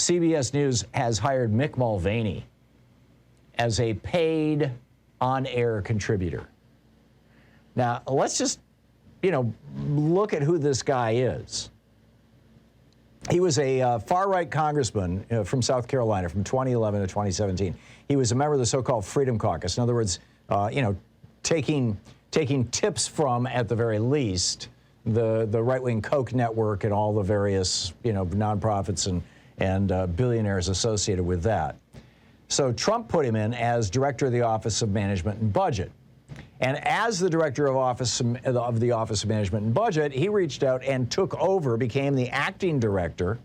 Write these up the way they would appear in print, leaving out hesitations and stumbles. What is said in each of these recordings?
CBS News has hired Mick Mulvaney as a paid on-air contributor. Now, let's just, look at who this guy is. He was a far-right congressman from South Carolina from 2011 to 2017. He was a member of the so-called Freedom Caucus. In other words, taking tips from, at the very least, the right-wing Koch network and all the various, nonprofits and billionaires associated with that. So Trump put him in as director of the Office of Management and Budget. And as the director of the Office of Management and Budget, he reached out and took over, became the acting director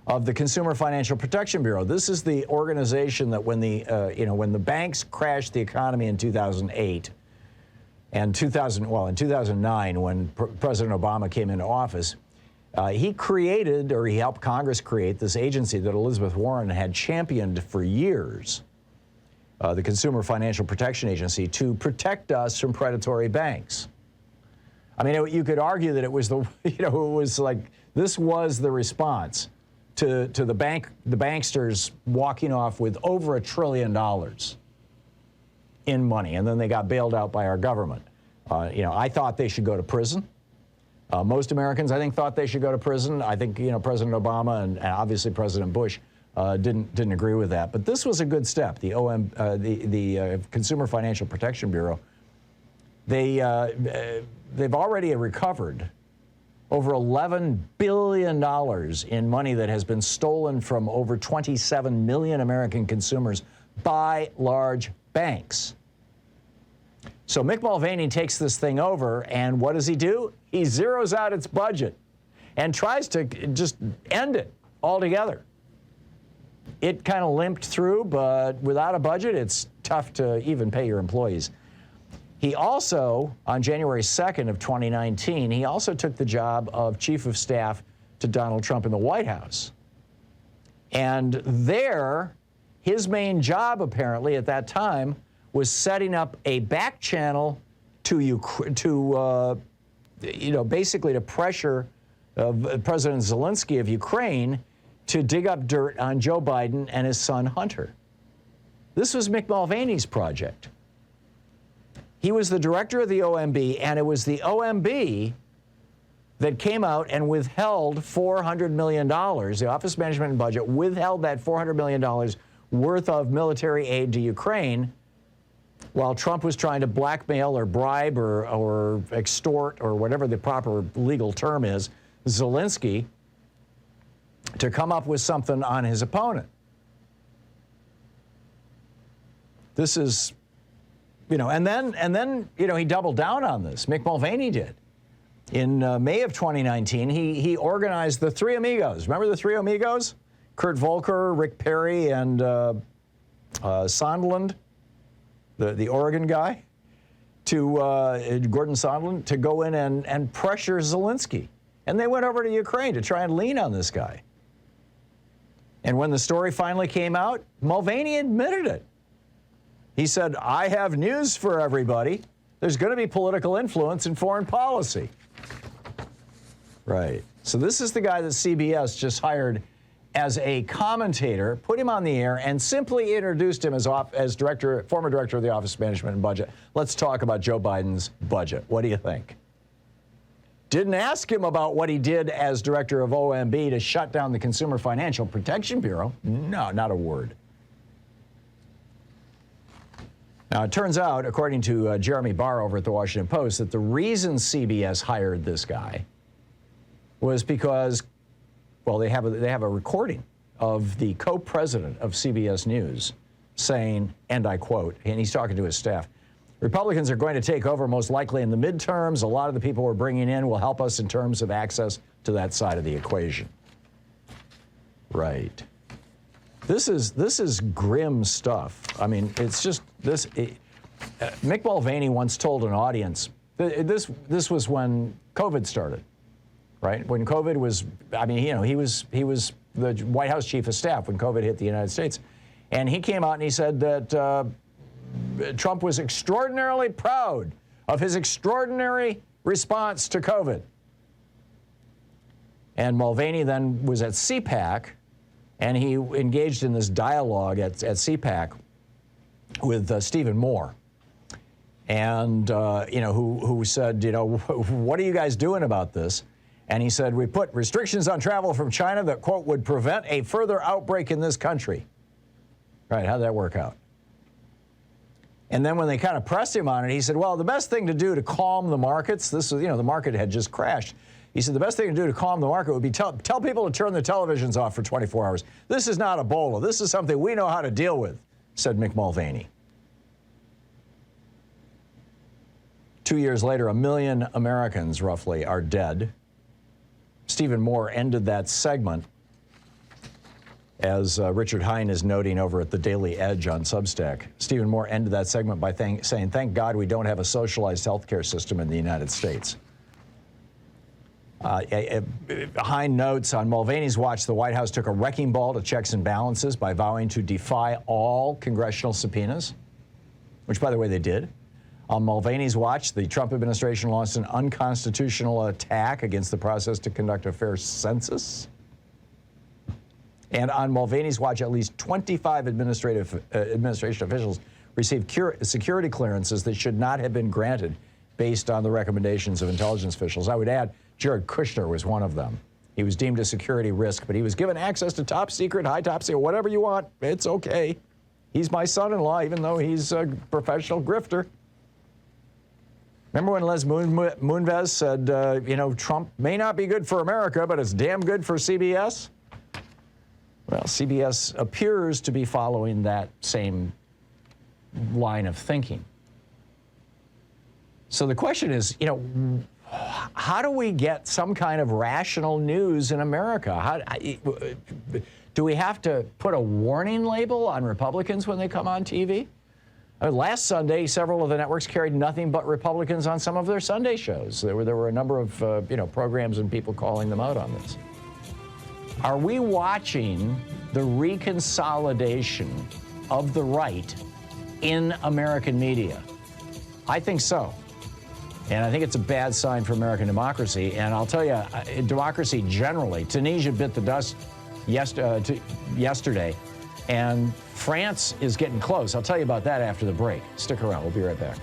of the Consumer Financial Protection Bureau. This is the organization that when the banks crashed the economy in 2008 and in 2009 when President Obama came into office, he helped Congress create this agency that Elizabeth Warren had championed for years. The Consumer Financial Protection Agency, to protect us from predatory banks. I mean, you could argue that it was it was like this was the response to the banksters walking off with over $1 trillion in money, and then they got bailed out by our government. I thought they should go to prison. Most Americans, I think, thought they should go to prison. I think, President Obama and obviously President Bush didn't agree with that. But this was a good step. The Consumer Financial Protection Bureau, they've already recovered over $11 billion in money that has been stolen from over 27 million American consumers by large banks. So Mick Mulvaney takes this thing over, and what does he do? He zeroes out its budget and tries to just end it altogether. It kind of limped through, but without a budget, it's tough to even pay your employees. He also, on January 2nd of 2019, he also took the job of chief of staff to Donald Trump in the White House. And there, his main job, apparently, at that time, was setting up a back channel basically to pressure President Zelensky of Ukraine to dig up dirt on Joe Biden and his son Hunter. This was Mick Mulvaney's project. He was the director of the OMB, and it was the OMB that came out and withheld $400 million. The Office of Management and Budget withheld that $400 million worth of military aid to Ukraine while Trump was trying to blackmail or bribe or extort or whatever the proper legal term is, Zelensky, to come up with something on his opponent. This is, and then he doubled down on this. Mick Mulvaney did. In May of 2019, he organized the Three Amigos. Remember the Three Amigos? Kurt Volker, Rick Perry, and Sondland, the Oregon guy, Gordon Sondland, to go in and pressure Zelensky. And they went over to Ukraine to try and lean on this guy. And when the story finally came out, Mulvaney admitted it. He said, I have news for everybody. There's going to be political influence in foreign policy. Right. So this is the guy that CBS just hired as a commentator, put him on the air, and simply introduced him as former director of the Office of Management and Budget. Let's talk about Joe Biden's budget. What do you think? Didn't ask him about what he did as director of OMB to shut down the Consumer Financial Protection Bureau. No, not a word. Now, it turns out, according to Jeremy Barr over at the Washington Post, that the reason CBS hired this guy was because, well, they have a recording of the co-president of CBS News saying, and I quote, and he's talking to his staff, Republicans are going to take over most likely in the midterms. A lot of the people we're bringing in will help us in terms of access to that side of the equation. Right. This is grim stuff. I mean, it's just this. Mick Mulvaney once told an audience, this was when COVID started, right? When COVID was, I mean, he was the White House chief of staff when COVID hit the United States. And he came out and he said that Trump was extraordinarily proud of his extraordinary response to COVID. And Mulvaney then was at CPAC And he engaged in this dialogue at CPAC with Stephen Moore. And, who said, what are you guys doing about this? And he said, we put restrictions on travel from China that, quote, would prevent a further outbreak in this country. Right, how'd that work out? And then when they kind of pressed him on it, he said, well, the best thing to do to calm the markets, this was, the market had just crashed. He said, the best thing to do to calm the market would be tell people to turn their televisions off for 24 hours. This is not Ebola. This is something we know how to deal with, said Mick Mulvaney. 2 years later, 1 million Americans, roughly, are dead. Stephen Moore ended that segment, as Richard Hine is noting over at the Daily Edge on Substack. Stephen Moore ended that segment by saying, thank God we don't have a socialized healthcare system in the United States. Hine notes, on Mulvaney's watch, the White House took a wrecking ball to checks and balances by vowing to defy all congressional subpoenas, which, by the way, they did. On Mulvaney's watch, the Trump administration launched an unconstitutional attack against the process to conduct a fair census. And on Mulvaney's watch, at least 25 administration officials received security clearances that should not have been granted based on the recommendations of intelligence officials. I would add, Jared Kushner was one of them. He was deemed a security risk, but he was given access to top secret, high top secret, whatever you want. It's okay. He's my son-in-law, even though he's a professional grifter. Remember when Les Moonves said, Trump may not be good for America, but it's damn good for CBS? Well, CBS appears to be following that same line of thinking. So the question is, how do we get some kind of rational news in America? Do we have to put a warning label on Republicans when they come on TV? Last Sunday, several of the networks carried nothing but Republicans on some of their Sunday shows. There were a number of programs and people calling them out on this. Are we watching the reconsolidation of the right in American media? I think so. And I think it's a bad sign for American democracy. And I'll tell you, democracy generally, Tunisia bit the dust yesterday, and France is getting close. I'll tell you about that after the break. Stick around. We'll be right back.